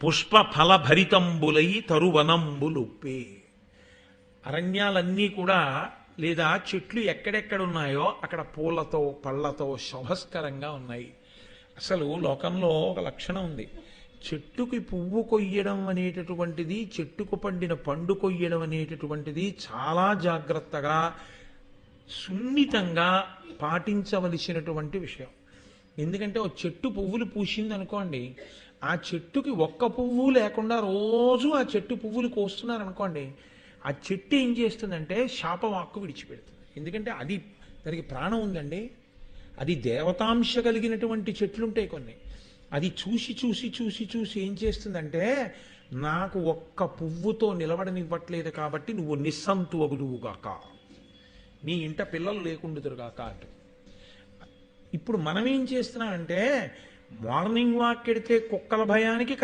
పుష్ప ఫలభరితంబులై తరువనంబులుప్పే. అరణ్యాలన్నీ కూడా లేదా చెట్లు ఎక్కడెక్కడున్నాయో అక్కడ పూలతో పళ్ళతో శోభస్కరంగా ఉన్నాయి. అసలు లోకంలో ఒక లక్షణం ఉంది. చెట్టుకి పువ్వు కొయ్యడం అనేటటువంటిది, చెట్టుకు పండిన పండు కొయ్యడం అనేటటువంటిది చాలా జాగ్రత్తగా సున్నితంగా పాటించవలసినటువంటి విషయం. ఎందుకంటే ఓ చెట్టు పువ్వులు పూసింది అనుకోండి, ఆ చెట్టుకి ఒక్క పువ్వు లేకుండా రోజు ఆ చెట్టు పువ్వులు కోస్తున్నారు అనుకోండి, ఆ చెట్టు ఏం చేస్తుందంటే శాపవాక్కు విడిచిపెడుతుంది. ఎందుకంటే అది దానికి ప్రాణం ఉందండి. అది దేవతాంశ కలిగినటువంటి చెట్లుంటాయి కొన్ని. అది చూసి చూసి చూసి చూసి ఏం చేస్తుందంటే, నాకు ఒక్క పువ్వుతో నిలబడనివ్వట్లేదు కాబట్టి నువ్వు నిస్సంతువగుదువుగాక, నీ ఇంట పిల్లలు లేకుండుదురుగాక అంట. ఇప్పుడు మనం ఏం చేస్తున్నామంటే, మార్నింగ్ వాక్ ఎడితే కుక్కల భయానికి